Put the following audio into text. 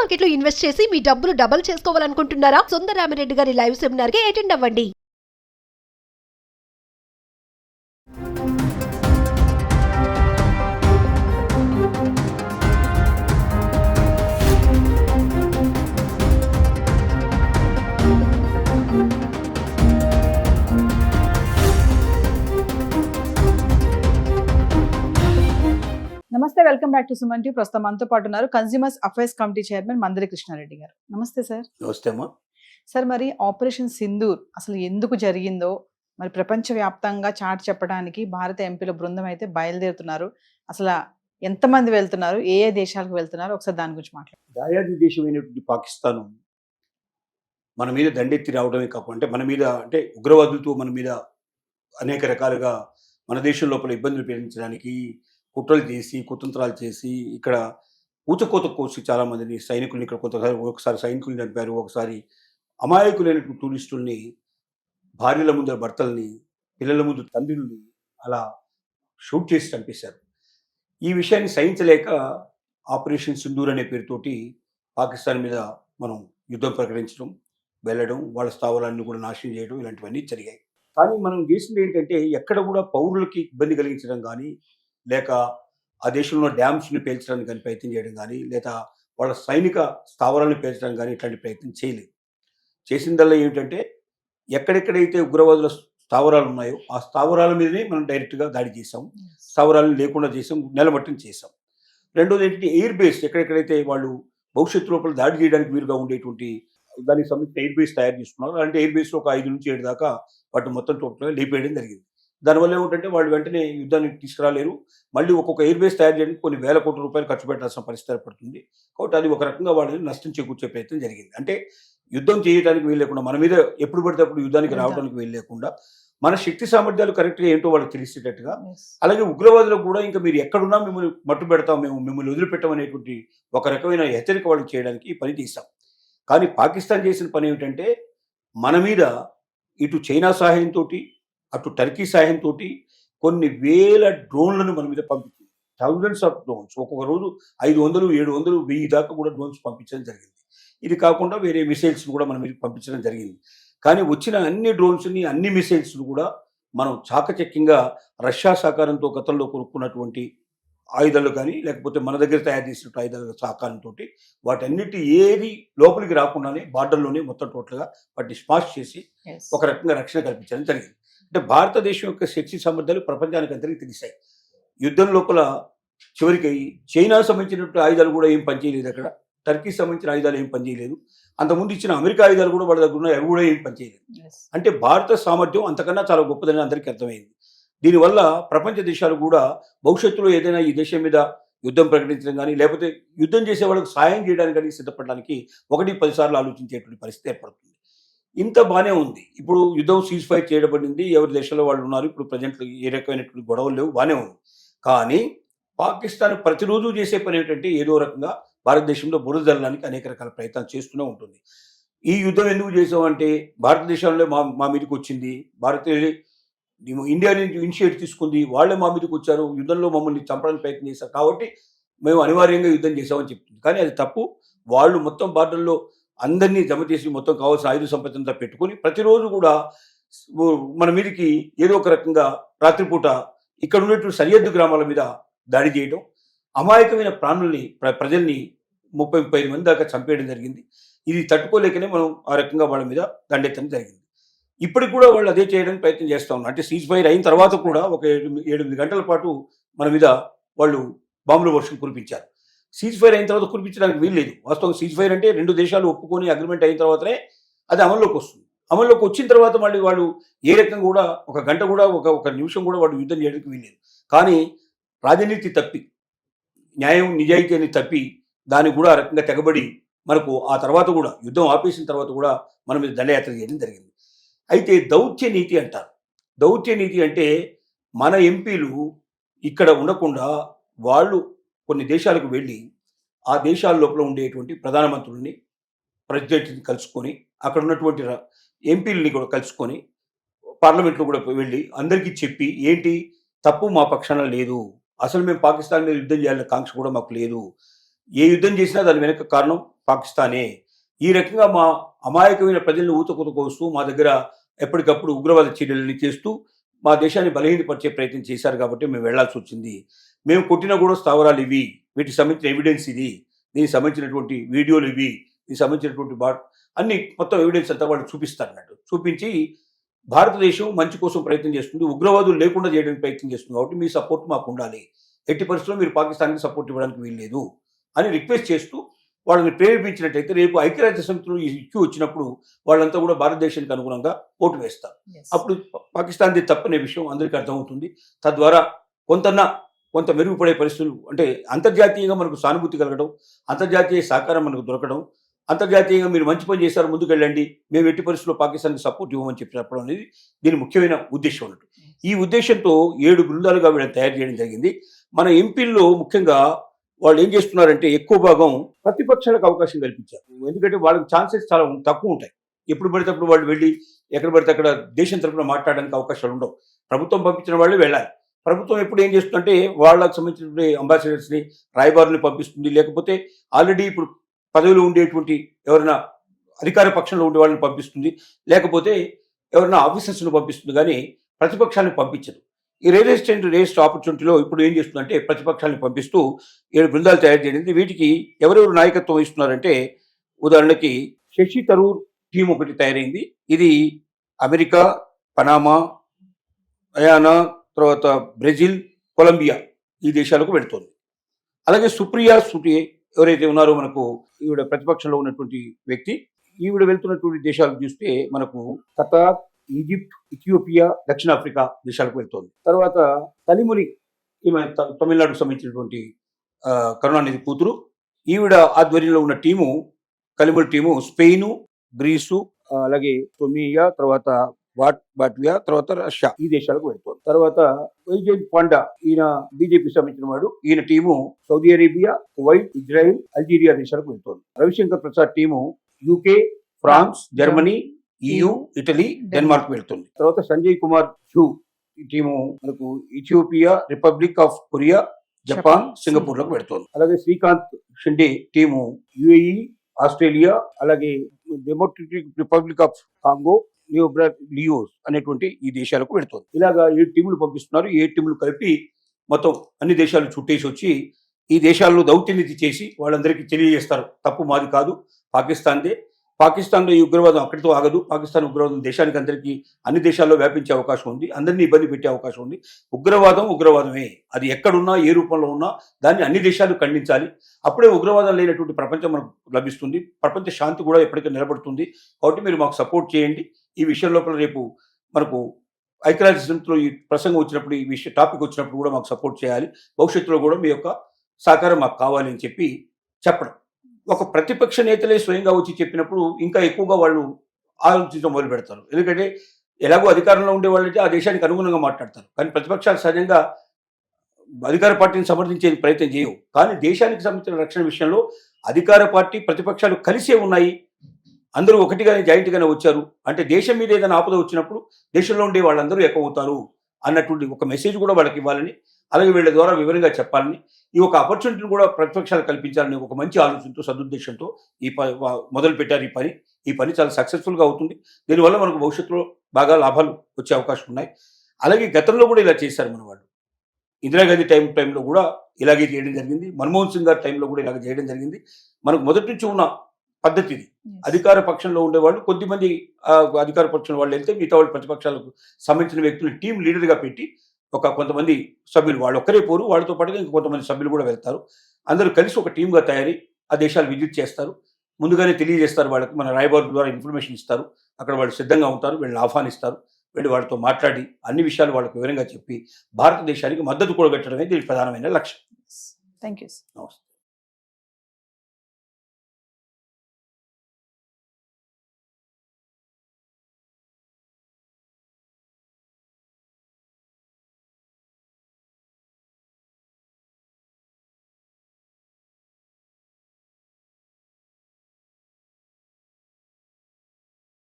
Market లో invest చేసి మీ డబ్బులు డబుల్ చేసుకోవాలనుకుంటున్నారా? సుందరరామిరెడ్డి గారి లైవ్ సెమినార్ కి అటెండ్ అవ్వండి. నమస్తే, welcome back to Suman TV. ప్రస్తుతం మనతో పాటు ఉన్నారు consumers affairs committee chairman Mandari Krishna Reddy గారు. నమస్తే సార్. నమస్తే అమ్మా. సార్, మరి ఆపరేషన్ సింధూర్ అసలు ఎందుకు జరిగిందో మరి ప్రపంచవ్యాప్తంగా చాటి చెప్పడానికి భారత ఎంపీల బృందం అయితే బయలుదేరుతున్నారు. అసలు ఎంతమంది వెళ్తున్నారు, ఏ ఏ దేశాలకు వెళ్తున్నారు, ఒకసారి దాని గురించి మాట్లాడండి. దాయాది దేశమైనటువంటి పాకిస్తాన్ మన మీద దండెత్తి రావడమే కాకుండా మన మీద అంటే ఉగ్రవాదులతో మన మీద అనేక రకాలుగా మన దేశం లోపల ఇబ్బందులు పెంచడానికి కుట్రలు చేసి కుతంత్రాలు చేసి ఇక్కడ ఊచకోత కోసి చాలామందిని సైనికుల్ని ఇక్కడ ఒకసారి సైనికుల్ని చంపారు, ఒకసారి అమాయకులైనటువంటి టూరిస్టుల్ని భార్యల ముందర భర్తల్ని పిల్లల ముందు తండ్రుల్ని అలా షూట్ చేసి చంపేశారు. ఈ విషయాన్ని సహించలేక ఆపరేషన్ సింధూర్ అనే పేరుతోటి పాకిస్తాన్ మీద మనం యుద్ధం ప్రకటించడం, వెళ్ళడం, వాళ్ళ స్థావరాన్ని కూడా నాశనం చేయడం ఇలాంటివన్నీ జరిగాయి. కానీ మనం చేసింది ఏంటంటే ఎక్కడ కూడా పౌరులకి ఇబ్బంది కలిగించడం కానీ, లేక ఆ దేశంలో డ్యామ్స్ని పేల్చడానికి కానీ ప్రయత్నం చేయడం కానీ, లేదా వాళ్ళ సైనిక స్థావరాలను పేల్చడానికి కానీ ఇట్లాంటి ప్రయత్నం చేయలేదు. చేసిందల్లా ఏమిటంటే ఎక్కడెక్కడైతే ఉగ్రవాదుల స్థావరాలు ఉన్నాయో ఆ స్థావరాల మీదనే మనం డైరెక్ట్గా దాడి చేసాం, స్థావరాలను లేకుండా చేసాం, నెలమట్టం చేసాం. రెండోది ఏంటంటే ఎయిర్ బేస్, ఎక్కడెక్కడైతే వాళ్ళు భవిష్యత్తు లోపల దాడి చేయడానికి వీలుగా ఉండేటువంటి దానికి సంబంధించిన ఎయిర్ బేస్ తయారు చేసుకున్నారు. అలాంటి ఎయిర్ బేస్లో ఒక 5 నుంచి 7 దాకా వాటి మొత్తం టోటల్గా లేపేయడం జరిగింది. దానివల్ల ఏమిటంటే వాళ్ళు వెంటనే యుద్ధానికి తీసుకురాలేరు. మళ్ళీ ఒక్కొక్క ఎయిర్ బేస్ తయారు చేయడానికి కొన్ని వేల కోట్ల రూపాయలు ఖర్చు పెట్టాల్సిన పరిస్థితి ఏర్పడుతుంది. కాబట్టి అది ఒక రకంగా వాళ్ళని నష్టం చేకూర్చే ప్రయత్నం జరిగింది. అంటే యుద్ధం చేయడానికి వీలు లేకుండా, మన మీద ఎప్పుడు పడితే అప్పుడు యుద్ధానికి రావడానికి వీలు లేకుండా, మన శక్తి సామర్థ్యాలు కరెక్ట్గా ఏంటో వాళ్ళకి తెలిసేటట్టుగా, అలాగే ఉగ్రవాదులకు కూడా ఇంకా మీరు ఎక్కడున్నా మిమ్మల్ని మట్టు పెడతాం, మేము మిమ్మల్ని వదిలిపెట్టమనేటువంటి ఒక రకమైన హెచ్చరిక వాళ్ళకి చేయడానికి ఈ పని చేశాం. కానీ పాకిస్తాన్ చేసిన పని ఏమిటంటే మన మీద ఇటు చైనా సహాయంతో అటు టర్కీ సహాయంతో కొన్ని వేల డ్రోన్లను మన మీద పంపించింది. థౌజండ్స్ ఆఫ్ డ్రోన్స్, ఒక్కొక్క రోజు 500, 700, 1000 దాకా కూడా డ్రోన్స్ పంపించడం జరిగింది. ఇది కాకుండా వేరే మిసైల్స్ని కూడా మన మీద పంపించడం జరిగింది. కానీ వచ్చిన అన్ని డ్రోన్స్ని, అన్ని మిసైల్స్ను కూడా మనం చాకచక్యంగా రష్యా సహకారంతో గతంలో కొనుక్కున్నటువంటి ఆయుధాలు కానీ, లేకపోతే మన దగ్గర తయారు చేసినట్టు ఆయుధాల సహకారంతో వాటన్నిటి ఏది లోపలికి రాకుండానే బార్డర్లోనే మొత్తం టోటల్గా వాటిని స్మాష్ చేసి ఒక రకంగా రక్షణ కల్పించడం జరిగింది. అంటే భారతదేశం యొక్క శక్తి సామర్థ్యాలు ప్రపంచానికి అందరికీ తెలిసాయి. యుద్ధం లోపల చివరికి చైనా సంబంధించినట్టు ఆయుధాలు కూడా ఏం పనిచేయలేదు, అక్కడ టర్కీ సంబంధించిన ఆయుధాలు ఏం పనిచేయలేదు, అంతకుముందు ఇచ్చిన అమెరికా ఆయుధాలు కూడా వాళ్ళ దగ్గర ఉన్నాయి, అవి కూడా ఏం పనిచేయలేదు. అంటే భారత సామర్థ్యం అంతకన్నా చాలా గొప్పదని అందరికీ అర్థమైంది. దీనివల్ల ప్రపంచ దేశాలు కూడా భవిష్యత్తులో ఏదైనా ఈ దేశం మీద యుద్ధం ప్రకటించడం కానీ, లేకపోతే యుద్ధం చేసే వాళ్ళకు సాయం చేయడానికి కానీ సిద్ధపడడానికి 1-10 సార్లు ఆలోచించేటువంటి పరిస్థితి ఏర్పడుతుంది. ఇంత బాగానే ఉంది. ఇప్పుడు యుద్ధం సీజ్ ఫైర్ చేయబడింది, ఎవరి దేశంలో వాళ్ళు ఉన్నారు, ఇప్పుడు ప్రజెంట్ ఏ రకమైనటువంటి గొడవలు లేవు, బాగానే ఉంది. కానీ పాకిస్తాన్ ప్రతిరోజు చేసే పని ఏంటంటే ఏదో రకంగా భారతదేశంలో బురద జల్లడానికి అనేక రకాల ప్రయత్నాలు చేస్తూనే ఉంటుంది. ఈ యుద్ధం ఎందుకు చేసామంటే భారతదేశంలో మా మీదకి వచ్చింది, ఇండియా నుంచి ఇనిషియేట్ తీసుకుంది, వాళ్ళే మా మీదకి వచ్చారు, యుద్ధంలో మమ్మల్ని చంపడానికి ప్రయత్నం చేశారు, కాబట్టి మేము అనివార్యంగా యుద్ధం చేసామని చెప్తుంది. కానీ అది తప్పు. వాళ్ళు మొత్తం బార్డర్లో అందరినీ జమ చేసి మొత్తం కావాల్సిన ఆయుధ సంపత్తంతా పెట్టుకొని ప్రతిరోజు కూడా మన మీదకి ఏదో ఒక రకంగా రాత్రిపూట ఇక్కడ ఉన్నటువంటి సరిహద్దు గ్రామాల మీద దాడి చేయడం, అమాయకమైన ప్రాణుల్ని ప్రజల్ని 30-35 మంది దాకా చంపేయడం జరిగింది. ఇది తట్టుకోలేకనే మనం ఆ రకంగా వాళ్ళ మీద దండెత్తడం జరిగింది. ఇప్పటికి కూడా వాళ్ళు అదే చేయడానికి ప్రయత్నం చేస్తూ ఉన్నారు. అంటే సీజ్ ఫైర్ అయిన తర్వాత కూడా ఒక 7-8 గంటల పాటు మన మీద వాళ్ళు బాంబుల వర్షం కురిపించారు. సీజ్ ఫైర్ అయిన తర్వాత కురిపించడానికి వీల్లేదు. వాస్తవం సీజ్ ఫైర్ అంటే 2 దేశాలు ఒప్పుకొని అగ్రిమెంట్ అయిన తర్వాతనే అది అమల్లోకి వస్తుంది. అమల్లోకి వచ్చిన తర్వాత మళ్ళీ వాళ్ళు ఏ రకంగా కూడా ఒక గంట కూడా ఒక నిమిషం కూడా వాళ్ళు యుద్ధం చేయడానికి వీల్లేదు. కానీ రాజనీతి తప్పి, న్యాయం నిజాయితీ అని తప్పి దానికి కూడా ఆ రకంగా తెగబడి మనకు ఆ తర్వాత కూడా యుద్ధం ఆపేసిన తర్వాత కూడా మన మీద దండయాత్ర చేయడం జరిగింది. అయితే దౌత్య నీతి అంటారు. దౌత్య నీతి అంటే మన ఎంపీలు ఇక్కడ ఉండకుండా వాళ్ళు కొన్ని దేశాలకు వెళ్ళి ఆ దేశాల లోపల ఉండేటువంటి ప్రధానమంత్రుల్ని, ప్రెసిడెంట్ని కలుసుకొని, అక్కడ ఉన్నటువంటి ఎంపీలని కూడా కలుసుకొని, పార్లమెంట్లో కూడా వెళ్ళి అందరికీ చెప్పి ఏంటి తప్పు మా పక్షాన లేదు, అసలు మేము పాకిస్తాన్ మీద యుద్ధం చేయాలనే కాంక్ష కూడా మాకు లేదు, ఏ యుద్ధం చేసినా దాని వెనక కారణం పాకిస్తానే. ఈ రకంగా మా అమాయకమైన ప్రజలను ఊతకూత కోస్తూ మా దగ్గర ఎప్పటికప్పుడు ఉగ్రవాద చర్యలని చేస్తూ మా దేశాన్ని బలహీనపరిచే ప్రయత్నం చేశారు కాబట్టి మేము వెళ్లాల్సి వచ్చింది. మేము కొట్టిన కూడా స్థావరాలు ఇవి, వీటికి సంబంధించిన ఎవిడెన్స్ ఇది, దీనికి సంబంధించినటువంటి వీడియోలు ఇవి, దీనికి సంబంధించినటువంటి అన్ని మొత్తం ఎవిడెన్స్ అంతా వాళ్ళు చూపిస్తారు అన్నట్టు. చూపించి భారతదేశం మంచి కోసం ప్రయత్నం చేస్తుంది, ఉగ్రవాదులు లేకుండా చేయడానికి ప్రయత్నం చేస్తుంది కాబట్టి మీ సపోర్ట్ మాకు ఉండాలి, ఎట్టి పరిస్థితుల్లో మీరు పాకిస్తాన్కి సపోర్ట్ ఇవ్వడానికి వీల్లేదు అని రిక్వెస్ట్ చేస్తూ వాళ్ళని ప్రేరేపించినట్టయితే రేపు ఐక్యరాజ్య సమితిలో ఈ ఇష్యూ వచ్చినప్పుడు వాళ్ళంతా కూడా భారతదేశానికి అనుగుణంగా ఓటు వేస్తారు. అప్పుడు పాకిస్తాన్ది తప్పనే విషయం అందరికీ అర్థమవుతుంది. తద్వారా కొంత మెరుగుపడే పరిస్థితులు, అంటే అంతర్జాతీయంగా మనకు సానుభూతి కలగడం, అంతర్జాతీయ సహకారం మనకు దొరకడం, అంతర్జాతీయంగా మీరు మంచి పని చేశారు ముందుకెళ్ళండి, మేము ఎట్టి పరిస్థితుల్లో పాకిస్తాన్కి సపోర్ట్ ఇవ్వమని చెప్పడం అనేది దీని ముఖ్యమైన ఉద్దేశం అన్నట్టు. ఈ ఉద్దేశంతో 7 బృందాలుగా వీళ్ళని తయారు చేయడం జరిగింది. మన ఎంపీల్లో ముఖ్యంగా వాళ్ళు ఏం చేస్తున్నారంటే ఎక్కువ భాగం ప్రతిపక్షాలకు అవకాశం కల్పించారు. ఎందుకంటే వాళ్ళకి ఛాన్సెస్ చాలా తక్కువ ఉంటాయి. ఎప్పుడు పడితే అప్పుడు వాళ్ళు వెళ్ళి ఎక్కడ పడితే అక్కడ దేశం తరఫున మాట్లాడడానికి అవకాశాలు ఉండవు. ప్రభుత్వం పంపించిన వాళ్ళే వెళ్ళాలి. ప్రభుత్వం ఎప్పుడు ఏం చేస్తుందంటే వాళ్ళకి సంబంధించినటువంటి అంబాసిడర్స్ని, రాయబారుని పంపిస్తుంది, లేకపోతే ఆల్రెడీ ఇప్పుడు పదవిలో ఉండేటువంటి ఎవరైనా అధికార పక్షంలో ఉండే వాళ్ళని పంపిస్తుంది, లేకపోతే ఎవరైనా ఆఫీసర్స్ని పంపిస్తుంది, కానీ ప్రతిపక్షాలను పంపించదు. ఈ రియలిస్ట్ ఆపర్చునిటీలో ఇప్పుడు ఏం చేస్తుందంటే ప్రతిపక్షాలను పంపిస్తూ 7 బృందాలు తయారు చేసింది. వీటికి ఎవరెవరు నాయకత్వం వహిస్తున్నారంటే ఉదాహరణకి శశి తరూర్ టీం ఒకటి తయారైంది. ఇది అమెరికా, పనామా, గయానా, తర్వాత బ్రెజిల్, కొలంబియా ఈ దేశాలకు వెళుతోంది. అలాగే సుప్రియా సుటే ఎవరైతే ఉన్నారో మనకు ఈవిడ ప్రతిపక్షంలో ఉన్నటువంటి వ్యక్తి, ఈవిడ వెళ్తున్నటువంటి దేశాలకు చూస్తే మనకు ఖతార్, ఈజిప్ట్, ఇథియోపియా, దక్షిణాఫ్రికా దేశాలకు వెళ్తోంది. తర్వాత కలిముని, ఈమె తమిళనాడుకు సంబంధించినటువంటి కరుణానిధి కూతురు, ఈవిడ ఆధ్వర్యంలో ఉన్న టీము కలిముని టీము స్పెయిన్, గ్రీసు, అలాగే టొమియా, తర్వాత బాట్వియా, తర్వాత రష్యా ఈ దేశాలకు వెళ్తోంది. తర్వాత వైజయంత్ పాండా, ఈయన బీజేపీ సంబంధించిన వాడు, ఈయన team Saudi Arabia, Kuwait, Israel, Algeria దేశాలకు వెళ్తోంది. Ravi Shankar Prasad team UK, France, Germany, EU, Italy, Denmark వెళ్తుంది. తర్వాత సంజయ్ కుమార్ జూ ఈ టీము మనకు Ethiopia, Republic of Korea, Japan, సింగపూర్లకు వెళ్తోంది. అలాగే Shrikant Shinde team UAE, Australia, అలాగే Democratic Republic of Congo, Laos అనేటువంటి ఈ దేశాలకు వెళుతోంది. ఇలాగా 7 టీములు పంపిస్తున్నారు. 7 టీములు కలిపి మొత్తం అన్ని దేశాలు చుట్టేసి వచ్చి ఈ దేశాల్లో దౌత్యనీతి చేసి వాళ్ళందరికీ తెలియజేస్తారు, తప్పు మాది కాదు, పాకిస్తాన్దే. పాకిస్తాన్లో ఈ ఉగ్రవాదం అక్కడితో ఆగదు. పాకిస్తాన్ ఉగ్రవాదం దేశానికి అందరికీ అన్ని దేశాల్లో వ్యాపించే అవకాశం ఉంది, అందరినీ ఇబ్బంది పెట్టే అవకాశం ఉంది. ఉగ్రవాదమే, అది ఎక్కడున్నా ఏ రూపంలో ఉన్నా దాన్ని అన్ని దేశాలు ఖండించాలి. అప్పుడే ఉగ్రవాదం లేనటువంటి ప్రపంచం మనకు లభిస్తుంది, ప్రపంచ శాంతి కూడా ఎప్పటికీ నిలబడుతుంది. కాబట్టి మీరు మాకు సపోర్ట్ చేయండి. ఈ విషయం లోపల రేపు మనకు ఐక్యరాజ్య సమితిలో ఈ ప్రసంగం వచ్చినప్పుడు, ఈ విషయం టాపిక్ వచ్చినప్పుడు కూడా మాకు సపోర్ట్ చేయాలి, భవిష్యత్తులో కూడా మీ యొక్క సహకారం మాకు కావాలి అని చెప్పడం. ఒక ప్రతిపక్ష నేతలే స్వయంగా వచ్చి చెప్పినప్పుడు ఇంకా ఎక్కువగా వాళ్ళు ఆలోచించడం మొదలు పెడతారు. ఎందుకంటే ఎలాగో అధికారంలో ఉండే వాళ్ళైతే ఆ దేశానికి అనుగుణంగా మాట్లాడతారు, కానీ ప్రతిపక్షాలు సహజంగా అధికార పార్టీని సమర్థించే ప్రయత్నం చేయవు. కానీ దేశానికి సంబంధించిన రక్షణ విషయంలో అధికార పార్టీ, ప్రతిపక్షాలు కలిసే ఉన్నాయి, అందరూ ఒకటిగానే జాయింట్గానే వచ్చారు అంటే దేశం మీద ఏదైనా ఆపద వచ్చినప్పుడు దేశంలో ఉండే వాళ్ళందరూ ఎక్కువవుతారు అన్నటువంటి ఒక మెసేజ్ కూడా వాళ్ళకి ఇవ్వాలని, అలాగే వీళ్ళ ద్వారా వివరంగా చెప్పాలని, ఈ ఒక ఆపర్చునిటీని కూడా ప్రతిపక్షాలు కల్పించాలని ఒక మంచి ఆలోచనతో, సదుద్దేశంతో మొదలు పెట్టారు ఈ పని చాలా సక్సెస్ఫుల్గా అవుతుంది. దీనివల్ల మనకు భవిష్యత్తులో బాగా లాభాలు వచ్చే అవకాశం ఉన్నాయి. అలాగే గతంలో కూడా ఇలా చేశారు మన వాళ్ళు. ఇందిరాగాంధీ టైంలో కూడా ఇలాగే చేయడం జరిగింది, మన్మోహన్ సింగ్ గారి టైంలో కూడా ఇలాగే చేయడం జరిగింది. మనకు మొదటి నుంచి ఉన్న పద్ధతి ఇది. అధికార పక్షంలో ఉండేవాళ్ళు కొద్దిమంది అధికార పక్షంలో వాళ్ళు వెళ్తే మిగతా వాళ్ళు ప్రతిపక్షాలకు సంబంధించిన వ్యక్తులు టీం లీడర్గా పెట్టి కొంతమంది సభ్యులు, వాళ్ళు ఒక్కరే పోరు, వాళ్ళతో పాటుగా ఇంక కొంతమంది సభ్యులు కూడా వెళ్తారు. అందరూ కలిసి ఒక టీంగా తయారీ ఆ దేశాలు విజిట్ చేస్తారు, ముందుగానే తెలియజేస్తారు వాళ్ళకి, మన రాయబారు ద్వారా ఇన్ఫర్మేషన్ ఇస్తారు, అక్కడ వాళ్ళు సిద్ధంగా ఉంటారు, వీళ్ళని ఆహ్వానిస్తారు, వెళ్ళి వాళ్ళతో మాట్లాడి అన్ని విషయాలు వాళ్ళకు వివరంగా చెప్పి భారతదేశానికి మద్దతు కూడగట్టడమే దీని ప్రధానమైన లక్ష్యం. Thank you. నమస్తే.